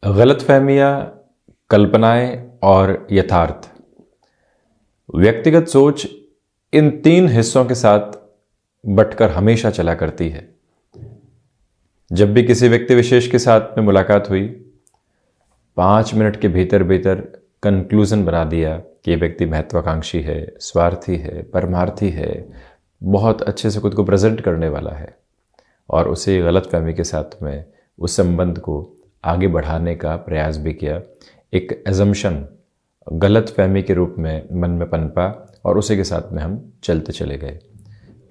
गलतफहमियां, कल्पनाएं और यथार्थ। व्यक्तिगत सोच इन तीन हिस्सों के साथ बंटकर हमेशा चला करती है। जब भी किसी व्यक्ति विशेष के साथ में मुलाकात हुई, 5 मिनट के भीतर भीतर कंक्लूजन बना दिया कि ये व्यक्ति महत्वाकांक्षी है, स्वार्थी है, परमार्थी है, बहुत अच्छे से खुद को प्रेजेंट करने वाला है, और उसे गलतफहमी के साथ में उस संबंध को आगे बढ़ाने का प्रयास भी किया। एक एजम्पशन, गलतफहमी के रूप में मन में पनपा और उसी के साथ में हम चलते चले गए।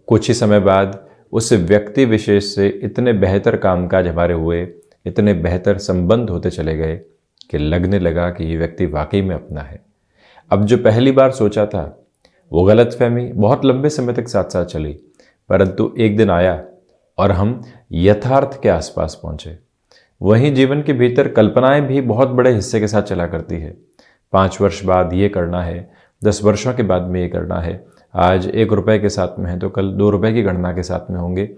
कुछ ही समय बाद उस व्यक्ति विशेष से इतने बेहतर कामकाज हमारे हुए, इतने बेहतर संबंध होते चले गए कि लगने लगा कि ये व्यक्ति वाकई में अपना है। अब जो पहली बार सोचा था वो गलतफहमी बहुत लंबे समय तक साथ साथ चली, परंतु एक दिन आया और हम यथार्थ के आसपास पहुंचे। वहीं जीवन के भीतर कल्पनाएं भी बहुत बड़े हिस्से के साथ चला करती है। 5 वर्ष बाद ये करना है, 10 वर्षों के बाद में ये करना है, आज 1 रुपए के साथ में है तो कल 2 रुपए की गणना के साथ में होंगे,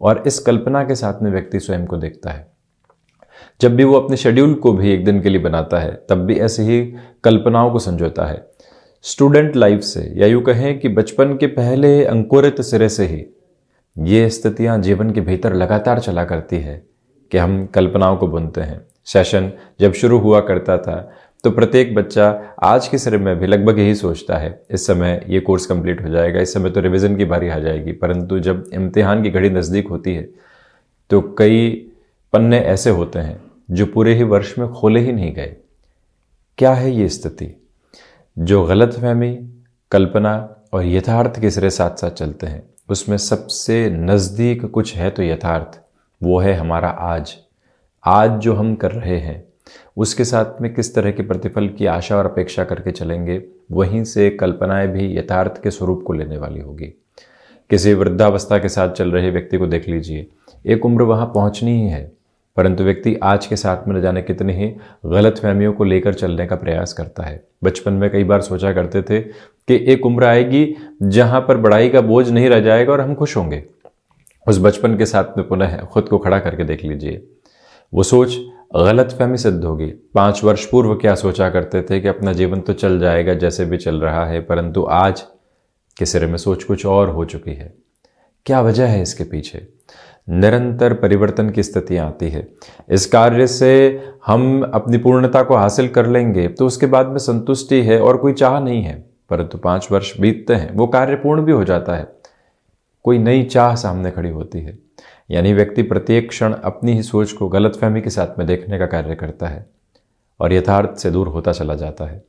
और इस कल्पना के साथ में व्यक्ति स्वयं को देखता है। जब भी वो अपने शेड्यूल को भी एक दिन के लिए बनाता है, तब भी ऐसे ही कल्पनाओं को संजोता है। स्टूडेंट लाइफ से, या यूँ कहें कि बचपन के पहले अंकुरित सिरे से ही ये स्थितियाँ जीवन के भीतर लगातार चला करती है कि हम कल्पनाओं को बुनते हैं। सेशन जब शुरू हुआ करता था तो प्रत्येक बच्चा आज के सिरे में भी लगभग यही सोचता है, इस समय ये कोर्स कंप्लीट हो जाएगा, इस समय तो रिवीजन की बारी आ जाएगी। परंतु जब इम्तिहान की घड़ी नज़दीक होती है तो कई पन्ने ऐसे होते हैं जो पूरे ही वर्ष में खोले ही नहीं गए। क्या है ये स्थिति? जो गलतफहमी, कल्पना और यथार्थ के सिरे साथ साथ चलते हैं, उसमें सबसे नज़दीक कुछ है तो यथार्थ। वो है हमारा आज जो हम कर रहे हैं उसके साथ में किस तरह के प्रतिफल की आशा और अपेक्षा करके चलेंगे। वहीं से कल्पनाएं भी यथार्थ के स्वरूप को लेने वाली होगी। किसी वृद्धावस्था के साथ चल रहे व्यक्ति को देख लीजिए, एक उम्र वहां पहुंचनी ही है, परंतु व्यक्ति आज के साथ में न जाने कितनी ही गलतफहमियों को लेकर चलने का प्रयास करता है। बचपन में कई बार सोचा करते थे कि एक उम्र आएगी जहां पर बढ़ाई का बोझ नहीं रह जाएगा और हम खुश होंगे। उस बचपन के साथ में पुनः खुद को खड़ा करके देख लीजिए, वो सोच गलतफहमी सिद्ध होगी। 5 वर्ष पूर्व क्या सोचा करते थे कि अपना जीवन तो चल जाएगा जैसे भी चल रहा है, परंतु आज के सिरे में सोच कुछ और हो चुकी है। क्या वजह है इसके पीछे? निरंतर परिवर्तन की स्थितियां आती है। इस कार्य से हम अपनी पूर्णता को हासिल कर लेंगे तो उसके बाद में संतुष्टि है और कोई चाह नहीं है, परंतु 5 वर्ष बीतते हैं, वो कार्य पूर्ण भी हो जाता है, कोई नई चाह सामने खड़ी होती है। यानी व्यक्ति प्रत्येक क्षण अपनी ही सोच को गलतफहमी के साथ में देखने का कार्य करता है और यथार्थ से दूर होता चला जाता है।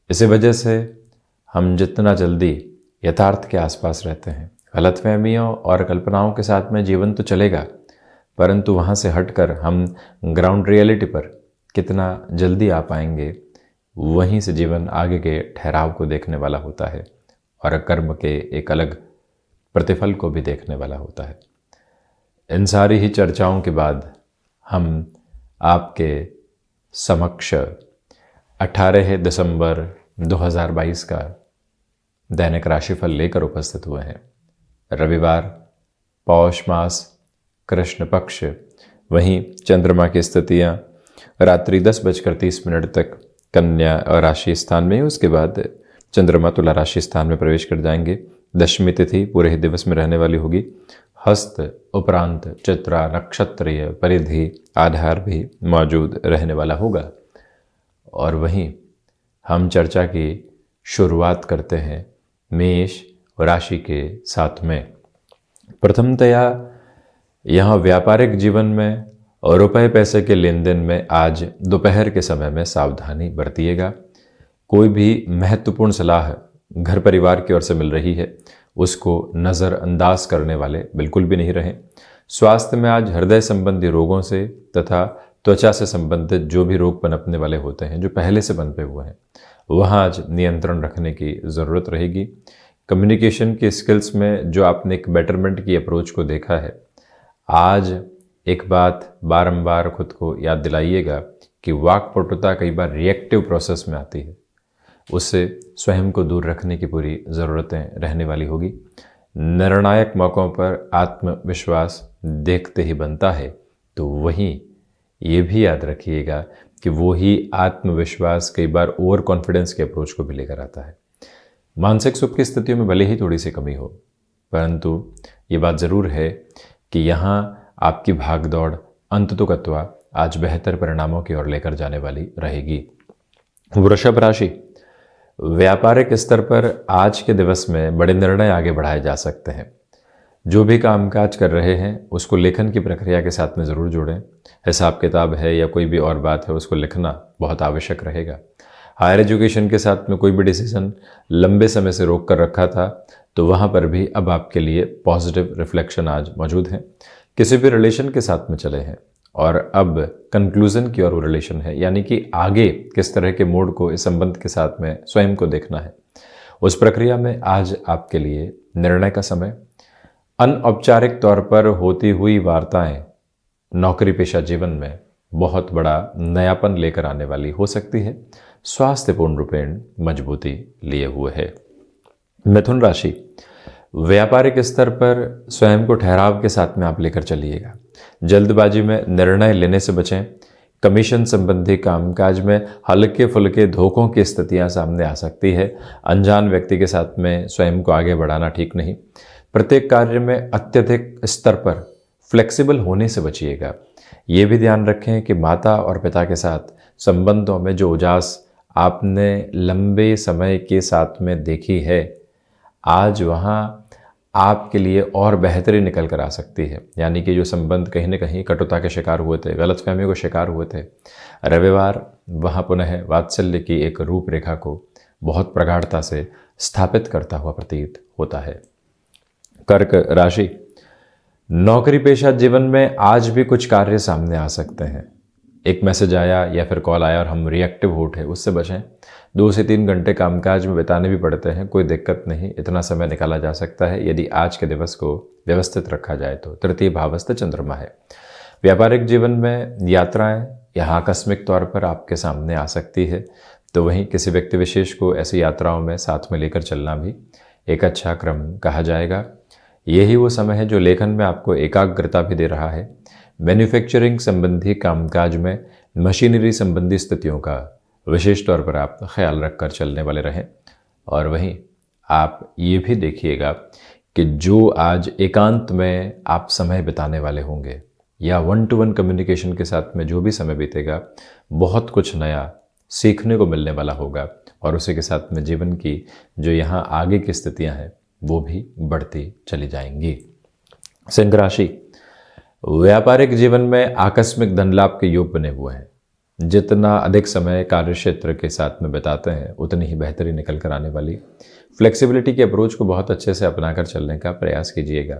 इसी वजह से हम जितना जल्दी यथार्थ के आसपास रहते हैं, गलतफहमियों और कल्पनाओं के साथ में जीवन तो चलेगा, परंतु वहाँ से हटकर हम ग्राउंड रियलिटी पर कितना जल्दी आ पाएंगे, वहीं से जीवन आगे के ठहराव को देखने वाला होता है और कर्म के एक अलग प्रतिफल को भी देखने वाला होता है। इन सारी ही चर्चाओं के बाद हम आपके समक्ष 18 दिसंबर 2022 का दैनिक राशिफल लेकर उपस्थित हुए हैं। रविवार, पौष मास, कृष्ण पक्ष, वहीं चंद्रमा की स्थितियाँ रात्रि 10:30 तक कन्या राशि स्थान में, उसके बाद चंद्रमा तुला राशि स्थान में प्रवेश कर जाएंगे। दशमी तिथि पूरे ही दिवस में रहने वाली होगी। हस्त उपरांत चित्रा नक्षत्रीय परिधि आधार भी मौजूद रहने वाला होगा। और वहीं हम चर्चा की शुरुआत करते हैं मेष राशि के साथ में। प्रथमतया यहाँ व्यापारिक जीवन में और रुपए पैसे के लेन देन में आज दोपहर के समय में सावधानी बरतिएगा। कोई भी महत्वपूर्ण सलाह घर परिवार की ओर से मिल रही है, उसको नज़रअंदाज करने वाले बिल्कुल भी नहीं रहें। स्वास्थ्य में आज हृदय संबंधी रोगों से तथा त्वचा से संबंधित जो भी रोग पनपने वाले होते हैं, जो पहले से पनपे हुए हैं, वहाँ आज नियंत्रण रखने की ज़रूरत रहेगी। कम्युनिकेशन की स्किल्स में जो आपने एक बेटरमेंट की अप्रोच को देखा है, आज एक बात बारंबार खुद को याद दिलाइएगा कि वाक्पटुता कई बार रिएक्टिव प्रोसेस में आती है, उससे स्वयं को दूर रखने की पूरी ज़रूरतें रहने वाली होगी। निर्णायक मौक़ों पर आत्मविश्वास देखते ही बनता है, तो वहीं ये भी याद रखिएगा कि वो ही आत्मविश्वास कई बार ओवर कॉन्फिडेंस के अप्रोच को भी लेकर आता है। मानसिक सुख की स्थितियों में भले ही थोड़ी सी कमी हो, परंतु ये बात ज़रूर है कि यहाँ आपकी भागदौड़ अंततोगत्वा आज बेहतर परिणामों की ओर लेकर जाने वाली रहेगी। वृषभ राशि, व्यापारिक स्तर पर आज के दिवस में बड़े निर्णय आगे बढ़ाए जा सकते हैं। जो भी कामकाज कर रहे हैं उसको लेखन की प्रक्रिया के साथ में ज़रूर जोड़ें। हिसाब किताब है या कोई भी और बात है, उसको लिखना बहुत आवश्यक रहेगा। हायर एजुकेशन के साथ में कोई भी डिसीजन लंबे समय से रोक कर रखा था, तो वहाँ पर भी अब आपके लिए पॉजिटिव रिफ्लेक्शन आज मौजूद है। किसी भी रिलेशन के साथ में चले हैं और अब कंक्लूज़न की ओर वो रिलेशन है, यानी कि आगे किस तरह के मोड को इस संबंध के साथ में स्वयं को देखना है, उस प्रक्रिया में आज आपके लिए निर्णय का समय। अनौपचारिक तौर पर होती हुई वार्ताएं नौकरी पेशा जीवन में बहुत बड़ा नयापन लेकर आने वाली हो सकती है। स्वास्थ्य पूर्ण रूपेण मजबूती लिए हुए है। मिथुन राशि, व्यापारिक स्तर पर स्वयं को ठहराव के साथ में आप लेकर चलिएगा। जल्दबाजी में निर्णय लेने से बचें। कमीशन संबंधी कामकाज में हल्के फुल्के धोखों की स्थितियां सामने आ सकती है। अनजान व्यक्ति के साथ में स्वयं को आगे बढ़ाना ठीक नहीं। प्रत्येक कार्य में अत्यधिक स्तर पर फ्लेक्सिबल होने से बचिएगा। ये भी ध्यान रखें कि माता और पिता के साथ संबंधों में जो उजास आपने लंबे समय के साथ में देखी है, आज वहाँ आपके लिए और बेहतरी निकल कर आ सकती है। यानी कि जो संबंध कहीं न कहीं कटुता के शिकार हुए थे, गलतफहमियों के शिकार हुए थे, रविवार वहाँ पुनः वात्सल्य की एक रूपरेखा को बहुत प्रगाढ़ता से स्थापित करता हुआ प्रतीत होता है। कर्क राशि, नौकरी पेशा जीवन में आज भी कुछ कार्य सामने आ सकते हैं। एक मैसेज आया या फिर कॉल आया और हम रिएक्टिव हो उठे, उससे बचें। 2 से 3 घंटे कामकाज में बिताने भी पड़ते हैं, कोई दिक्कत नहीं, इतना समय निकाला जा सकता है यदि आज के दिवस को व्यवस्थित रखा जाए तो। तृतीय भावस्थ चंद्रमा है। व्यापारिक जीवन में यात्राएं यहाँ आकस्मिक तौर पर आपके सामने आ सकती है, तो वहीं किसी व्यक्ति विशेष को ऐसी यात्राओं में साथ में लेकर चलना भी एक अच्छा क्रम कहा जाएगा। यही वो समय है जो लेखन में आपको एकाग्रता भी दे रहा है। मैन्युफैक्चरिंग संबंधी कामकाज में मशीनरी संबंधी स्थितियों का विशेष तौर पर आप ख्याल रखकर चलने वाले रहें। और वहीं आप ये भी देखिएगा कि जो आज एकांत में आप समय बिताने वाले होंगे या 1-to-1 कम्युनिकेशन के साथ में जो भी समय बीतेगा, बहुत कुछ नया सीखने को मिलने वाला होगा और उसी के साथ में जीवन की जो यहाँ आगे की स्थितियाँ हैं वो भी बढ़ती चली जाएंगी। सिंह राशि, व्यापारिक जीवन में आकस्मिक धन लाभ के योग बने हुए हैं। जितना अधिक समय कार्य क्षेत्र के साथ में बिताते हैं उतनी ही बेहतरी निकल कर आने वाली। फ्लेक्सिबिलिटी के अप्रोच को बहुत अच्छे से अपनाकर चलने का प्रयास कीजिएगा।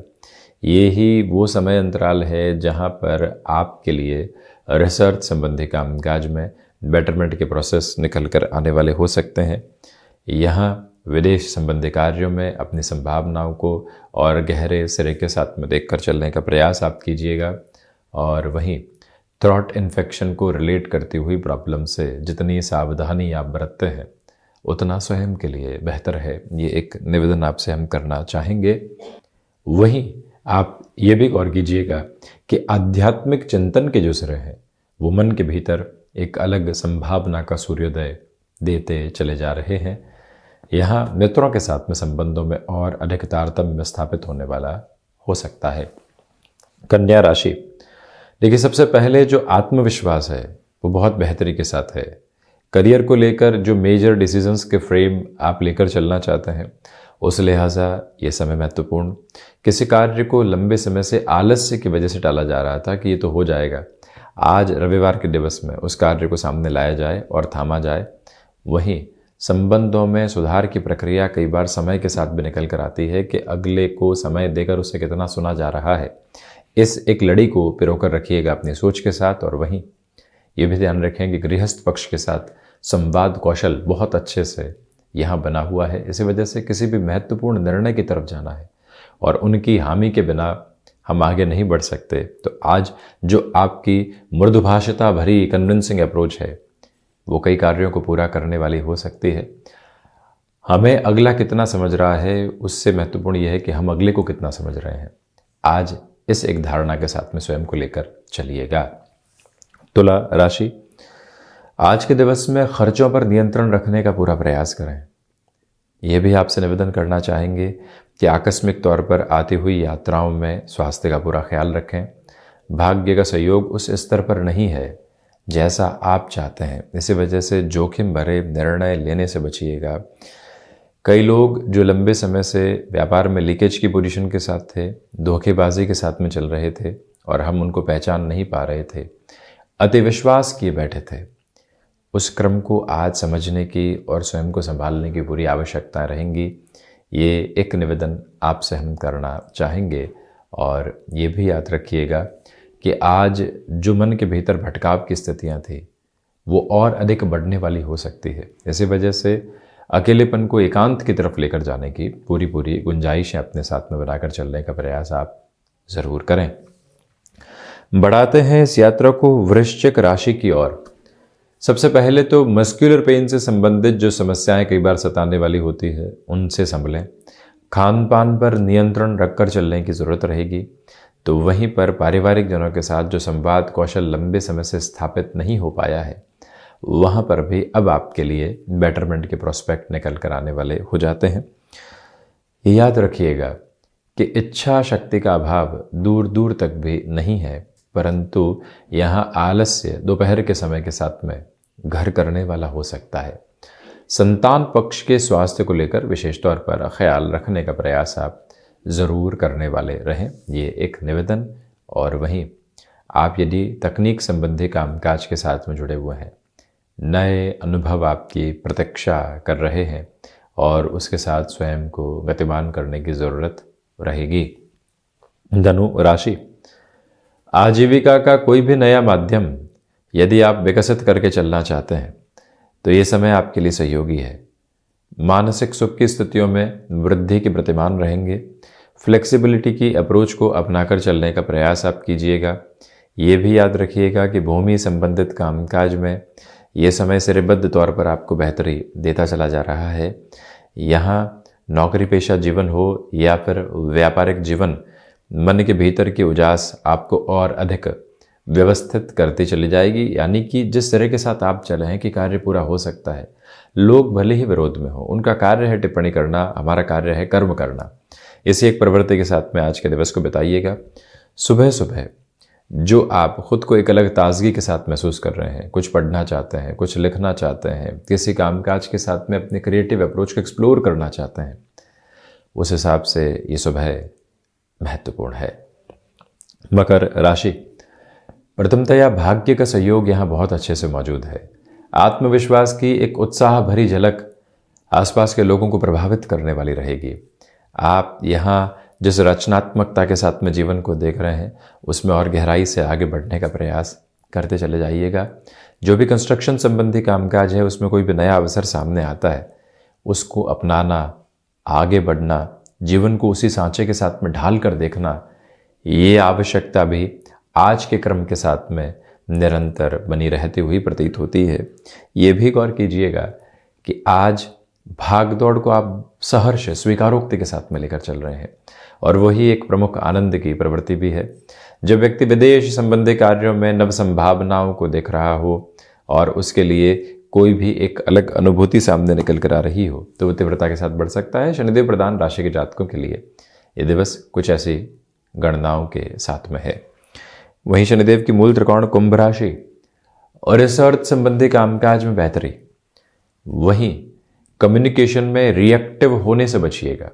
ये ही वो समय अंतराल है जहाँ पर आपके लिए रिसर्च संबंधी कामकाज में बेटरमेंट के प्रोसेस निकल कर आने वाले हो सकते हैं। यहाँ विदेश संबंधी कार्यों में अपनी संभावनाओं को और गहरे सिरे के साथ में देखकर चलने का प्रयास आप कीजिएगा। और वहीं थ्रॉट इन्फेक्शन को रिलेट करती हुई प्रॉब्लम से जितनी सावधानी आप बरतते हैं उतना स्वयं के लिए बेहतर है। ये एक निवेदन आपसे हम करना चाहेंगे। वहीं आप ये भी गौर कीजिएगा कि आध्यात्मिक चिंतन के जो सिरे हैं वो मन के भीतर एक अलग संभावना का सूर्योदय देते चले जा रहे हैं। यहाँ मित्रों के साथ में संबंधों में और अधिक तारतम्य स्थापित होने वाला हो सकता है। कन्या राशि, देखिए सबसे पहले जो आत्मविश्वास है वो बहुत बेहतरी के साथ है। करियर को लेकर जो मेजर डिसीजंस के फ्रेम आप लेकर चलना चाहते हैं उस लिहाजा ये समय महत्वपूर्ण। किसी कार्य को लंबे समय से आलस्य की वजह से टाला जा रहा था कि ये तो हो जाएगा, आज रविवार के दिवस में उस कार्य को सामने लाया जाए और थामा जाए। वहीं संबंधों में सुधार की प्रक्रिया कई बार समय के साथ भी निकल कर आती है कि अगले को समय देकर उससे कितना सुना जा रहा है। इस एक लड़ी को पिरोकर रखिएगा अपनी सोच के साथ। और वहीं ये भी ध्यान रखें कि गृहस्थ पक्ष के साथ संवाद कौशल बहुत अच्छे से यहाँ बना हुआ है। इसी वजह से किसी भी महत्वपूर्ण निर्णय की तरफ जाना है और उनकी हामी के बिना हम आगे नहीं बढ़ सकते। तो आज जो आपकी मृदुभाषिता भरी कन्विंसिंग अप्रोच है वो कई कार्यों को पूरा करने वाली हो सकती है। हमें अगला कितना समझ रहा है उससे महत्वपूर्ण यह है कि हम अगले को कितना समझ रहे हैं। आज इस एक धारणा के साथ में स्वयं को लेकर चलिएगा। तुला राशि, आज के दिवस में खर्चों पर नियंत्रण रखने का पूरा प्रयास करें। यह भी आपसे निवेदन करना चाहेंगे कि आकस्मिक तौर पर आती हुई यात्राओं में स्वास्थ्य का पूरा ख्याल रखें। भाग्य का सहयोग उस स्तर पर नहीं है जैसा आप चाहते हैं, इसी वजह से जोखिम भरे निर्णय लेने से बचिएगा। कई लोग जो लंबे समय से व्यापार में लीकेज की पोजीशन के साथ थे, धोखेबाजी के साथ में चल रहे थे और हम उनको पहचान नहीं पा रहे थे, अति विश्वास किए बैठे थे, उस क्रम को आज समझने की और स्वयं को संभालने की पूरी आवश्यकता रहेंगी। ये एक निवेदन आपसे हम करना चाहेंगे। और ये भी याद रखिएगा कि आज जो मन के भीतर भटकाव की स्थितियां थी वो और अधिक बढ़ने वाली हो सकती है। इसी वजह से अकेलेपन को एकांत की तरफ लेकर जाने की पूरी गुंजाइशें अपने साथ में बनाकर चलने का प्रयास आप ज़रूर करें। बढ़ाते हैं इस यात्रा को वृश्चिक राशि की ओर। सबसे पहले तो मस्कुलर पेन से संबंधित जो समस्याएं कई बार सताने वाली होती है उनसे संभलें। खान पान पर नियंत्रण रखकर चलने की ज़रूरत रहेगी। तो वहीं पर पारिवारिक जनों के साथ जो संवाद कौशल लंबे समय से स्थापित नहीं हो पाया है, वहाँ पर भी अब आपके लिए बेटरमेंट के प्रोस्पेक्ट निकल कर आने वाले हो जाते हैं। ये याद रखिएगा कि इच्छा शक्ति का अभाव दूर दूर तक भी नहीं है, परंतु यहाँ आलस्य दोपहर के समय के साथ में घर करने वाला हो सकता है। संतान पक्ष के स्वास्थ्य को लेकर विशेष तौर पर ख्याल रखने का प्रयास आप ज़रूर करने वाले रहें, ये एक निवेदन। और वहीं आप यदि तकनीक संबंधी कामकाज के साथ में जुड़े हुए हैं, नए अनुभव आपकी प्रतीक्षा कर रहे हैं और उसके साथ स्वयं को गतिमान करने की ज़रूरत रहेगी। धनु राशि, आजीविका का कोई भी नया माध्यम यदि आप विकसित करके चलना चाहते हैं तो ये समय आपके लिए सहयोगी है। मानसिक सुख की स्थितियों में वृद्धि के प्रतिमान रहेंगे। फ्लेक्सिबिलिटी की अप्रोच को अपनाकर चलने का प्रयास आप कीजिएगा। ये भी याद रखिएगा कि भूमि संबंधित कामकाज में ये समय श्रेयबद्ध तौर पर आपको बेहतरी देता चला जा रहा है। यहाँ नौकरी पेशा जीवन हो या फिर व्यापारिक जीवन, मन के भीतर की उजास आपको और अधिक व्यवस्थित करती चली जाएगी। यानी कि जिस तरह के साथ आप चले हैं कि कार्य पूरा हो सकता है, लोग भले ही विरोध में हो, उनका कार्य है टिप्पणी करना, हमारा कार्य है कर्म करना। इसी एक प्रवृत्ति के साथ में आज के दिवस को बिताइएगा। सुबह सुबह जो आप खुद को एक अलग ताजगी के साथ महसूस कर रहे हैं, कुछ पढ़ना चाहते हैं, कुछ लिखना चाहते हैं, किसी कामकाज के साथ में अपनी क्रिएटिव अप्रोच को एक्सप्लोर करना चाहते हैं, उस हिसाब से ये सुबह महत्वपूर्ण है। मकर राशि, प्रथमतया भाग्य का सहयोग यहाँ बहुत अच्छे से मौजूद है। आत्मविश्वास की एक उत्साह भरी झलक आसपास के लोगों को प्रभावित करने वाली रहेगी। आप यहाँ जिस रचनात्मकता के साथ में जीवन को देख रहे हैं उसमें और गहराई से आगे बढ़ने का प्रयास करते चले जाइएगा। जो भी कंस्ट्रक्शन संबंधी कामकाज है उसमें कोई भी नया अवसर सामने आता है, उसको अपनाना, आगे बढ़ना, जीवन को उसी सांचे के साथ में ढाल कर देखना, ये आवश्यकता भी आज के क्रम के साथ में निरंतर बनी रहती हुई प्रतीत होती है। ये भी गौर कीजिएगा कि आज भाग दौड़ को आप सहर्ष स्वीकारोक्ति के साथ में लेकर चल रहे हैं और वही एक प्रमुख आनंद की प्रवृत्ति भी है। जब व्यक्ति विदेश संबंधी कार्यों में नव संभावनाओं को देख रहा हो और उसके लिए कोई भी एक अलग अनुभूति सामने निकल कर आ रही हो तो वो तीव्रता के साथ बढ़ सकता है। शनिदेव प्रधान राशि के जातकों के लिए ये दिवस कुछ ऐसी गणनाओं के साथ में है। वहीं शनिदेव की मूल त्रिकोण कुंभ राशि और इस अर्थ संबंधी कामकाज में बेहतरी। वहीं कम्युनिकेशन में रिएक्टिव होने से बचिएगा।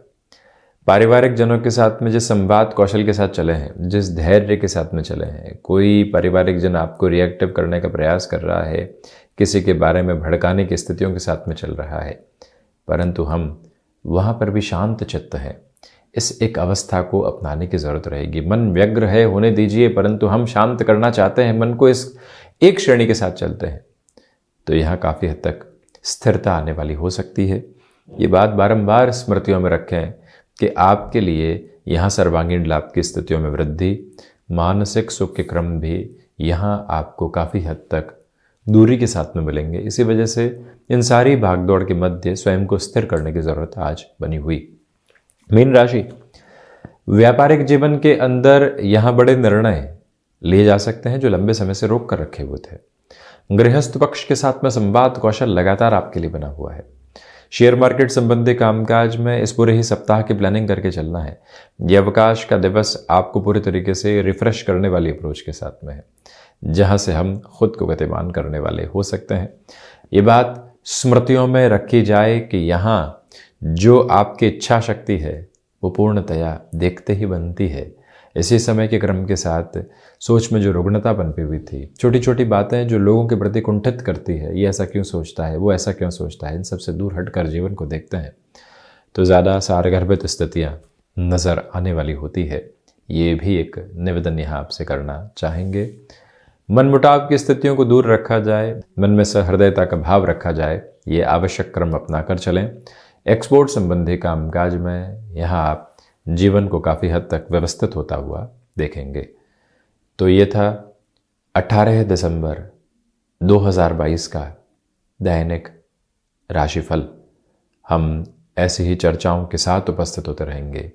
पारिवारिक जनों के साथ में जिस संवाद कौशल के साथ चले हैं, जिस धैर्य के साथ में चले हैं, कोई पारिवारिक जन आपको रिएक्टिव करने का प्रयास कर रहा है, किसी के बारे में भड़काने की स्थितियों के साथ में चल रहा है, परंतु हम वहाँ पर भी शांत चित्त हैं। इस एक अवस्था को अपनाने की ज़रूरत रहेगी। मन व्यग्र है, होने दीजिए, परंतु हम शांत करना चाहते हैं मन को, इस एक श्रेणी के साथ चलते हैं तो यहाँ काफ़ी हद तक स्थिरता आने वाली हो सकती है। ये बात बारंबार स्मृतियों में रखें कि आपके लिए यहाँ सर्वांगीण लाभ की स्थितियों में वृद्धि, मानसिक सुख के क्रम भी यहाँ आपको काफ़ी हद तक दूरी के साथ में मिलेंगे। इसी वजह से इन सारी भागदौड़ के मध्य स्वयं को स्थिर करने की ज़रूरत आज बनी हुई। मीन राशि, व्यापारिक जीवन के अंदर यहाँ बड़े निर्णय लिए जा सकते हैं जो लंबे समय से रोक कर रखे हुए थे। गृहस्थ पक्ष के साथ में संवाद कौशल लगातार आपके लिए बना हुआ है। शेयर मार्केट संबंधी कामकाज में इस पूरे ही सप्ताह की प्लानिंग करके चलना है। यह अवकाश का दिवस आपको पूरे तरीके से रिफ्रेश करने वाली अप्रोच के साथ में है, जहां से हम खुद को गतिमान करने वाले हो सकते हैं। ये बात स्मृतियों में रखी जाए कि यहाँ जो आपकी इच्छा शक्ति है वो पूर्णतया देखते ही बनती है। इसी समय के क्रम के साथ सोच में जो रुग्णता पनपी हुई थी, छोटी छोटी बातें जो लोगों के प्रति कुंठित करती है, ये ऐसा क्यों सोचता है, वो ऐसा क्यों सोचता है, इन सब से दूर हटकर जीवन को देखते हैं तो ज़्यादा सारगर्भित स्थितियाँ नज़र आने वाली होती है। ये भी एक निवेदन यहाँ आपसे करना चाहेंगे। मनमुटाव की स्थितियों को दूर रखा जाए, मन में सहृदयता का भाव रखा जाए, ये आवश्यक क्रम अपना कर चलें। एक्सपोर्ट संबंधी कामकाज में यहाँ आप जीवन को काफ़ी हद तक व्यवस्थित होता हुआ देखेंगे। तो ये था 18 दिसंबर 2022 का दैनिक राशिफल। हम ऐसी ही चर्चाओं के साथ उपस्थित होते रहेंगे।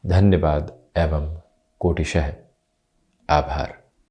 धन्यवाद एवं कोटिशः आभार।